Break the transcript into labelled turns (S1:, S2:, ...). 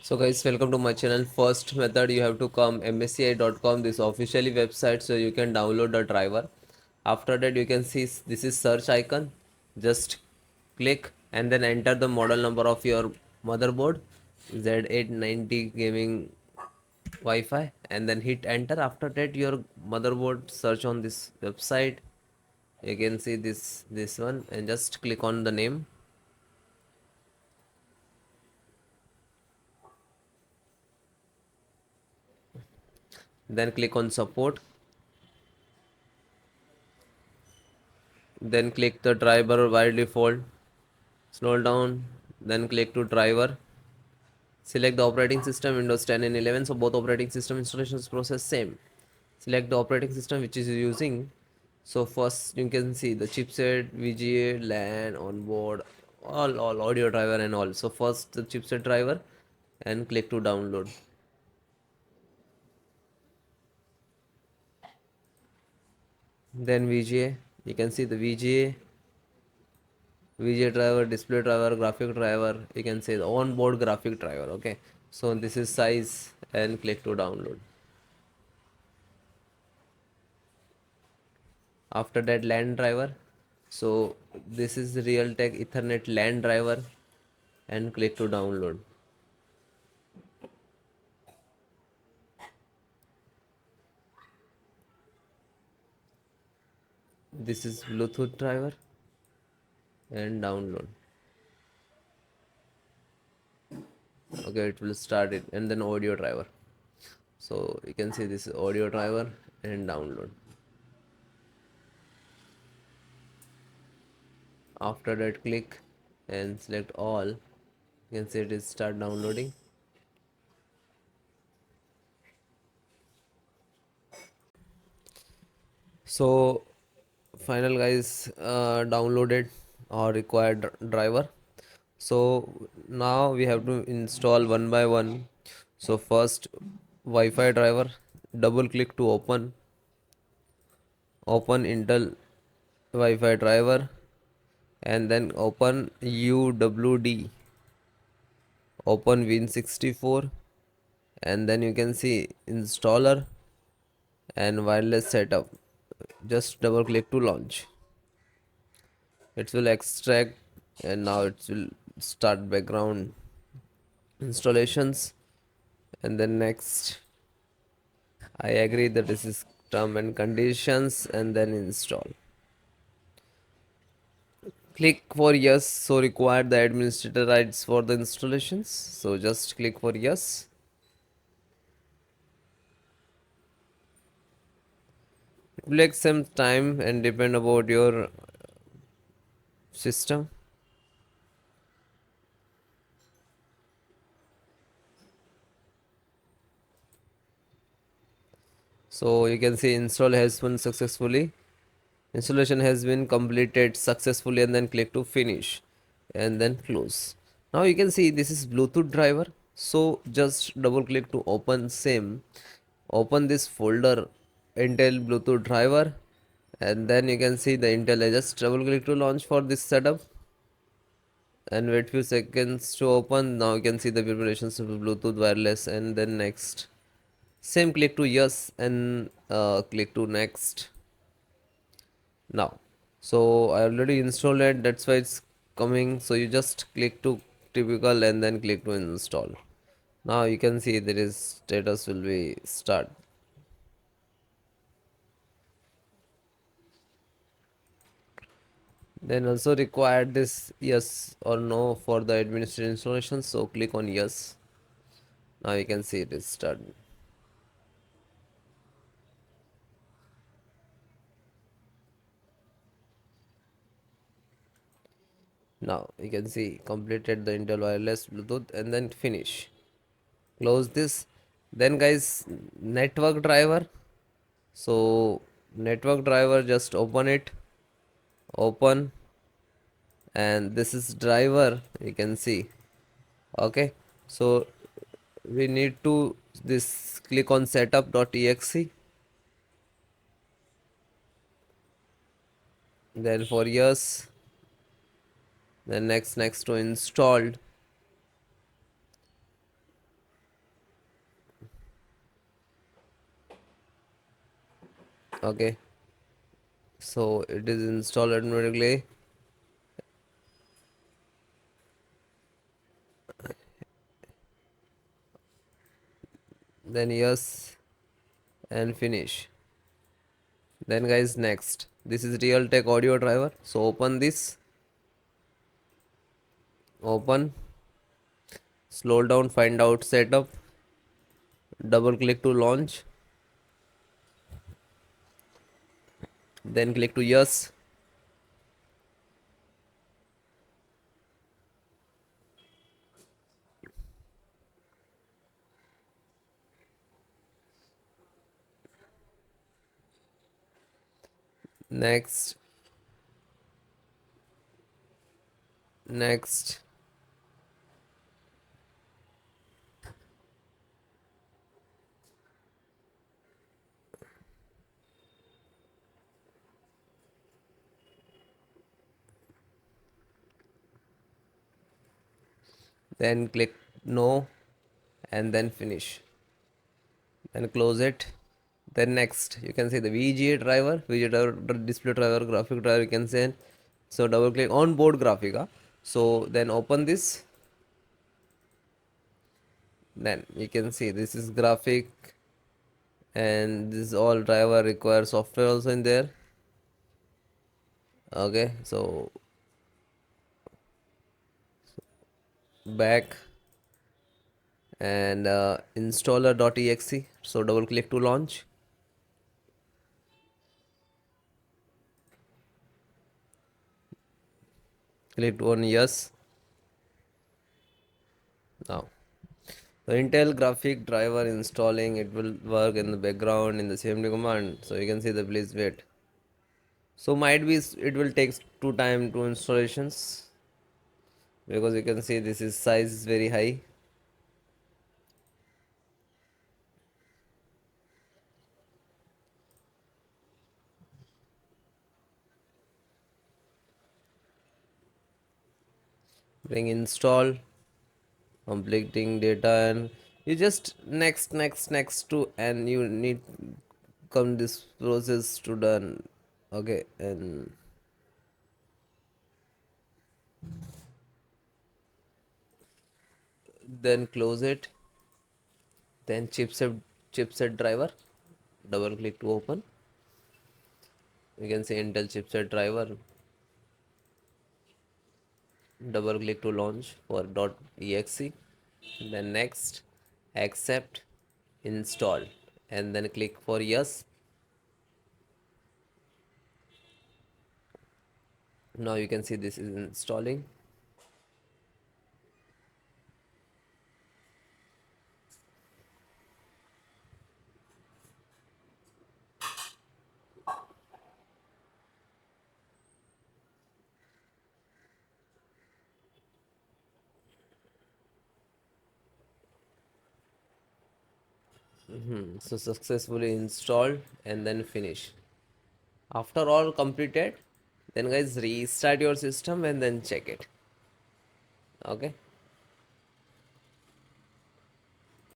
S1: So guys, welcome to my channel. First method, you have to come msci.com, this officially website, so you can download the driver. After that, you can see this is search icon. Just click and then enter the model number of your motherboard, Z890 gaming Wi-Fi, and then hit enter. After that, your motherboard search on this website. You can see this one and just click on the name. Then click on support. Then click the driver by default. Scroll down, then click to driver. Select the operating system, Windows 10 and 11. So both operating system installations process same. Select the operating system which is using. So first you can see the chipset, VGA, LAN, onboard, all audio driver and all. So first the chipset driver and click to download. Then VGA, you can see the VGA driver, display driver, graphic driver. You can say the onboard graphic driver. Okay. So this is size and click to download. After that LAN driver, so this is Realtek Ethernet LAN driver and click to download. This is Bluetooth driver and download. Okay, it will start it. And then audio driver, so you can see this audio driver and download. After that, click and select all. You can see it is start downloading. So final guys, downloaded or required driver. So now we have to install one by one. So first Wi-Fi driver, double click to open Intel Wi-Fi driver, and then open UWD, open Win64, and then you can see installer and wireless setup. Just double click to launch. It will extract and now it will start background installations, and then next I agree that this is term and conditions, and then install. Click for yes, so require the administrator rights for the installations, so just click for yes. It will take some time and depend about your system. So you can see install has been successfully, installation has been completed successfully, and then click to finish and then close. Now you can see this is Bluetooth driver, so just double click to open same, open this folder Intel Bluetooth driver, and then you can see the Intel. I just double click to launch for this setup and wait few seconds to open. Now you can see the preparations of Bluetooth wireless, and then next, same, click to yes and click to next. Now, so I already installed it, that's why it's coming. So you just click to typical and then click to install. Now you can see there is status will be start. Then also required this yes or no for the administrative installation, so click on yes. Now you can see it is started. Now you can see completed the Intel wireless Bluetooth, and then finish. Close this. Then guys, network driver. So network driver, just open it, open, and this is driver, you can see. Okay, so we need to this click on setup.exe, then for yes, then next to installed, Okay, so it is installed automatically. Then yes, and finish. Then guys, next, this is Realtek audio driver. So open this, open, scroll down, find out setup, double click to launch, then click to yes. Next, next, then click no, and then finish. Then close it. Then next, you can see the VGA driver, display driver, graphic driver. You can say. So double click on board graphic. So then open this. Then you can see this is graphic, and this all driver requires software also in there. Okay, so back and installer.exe. So double click to launch. Click on yes. Now the Intel graphic driver installing, it will work in the background in the CMD command. So you can see the please wait. So might be it will take two time to installations, because you can see this is size is very high. Bring install, completing data, and you just next to, and you need come this process to done. Okay, and then close it. Then chipset driver, double click to open. You can see Intel chipset driver, double click to launch for .exe. Then next, accept, install, and then click for yes. Now you can see this is installing. So successfully installed, and then finish. After all completed, then guys restart your system and then check it. Okay.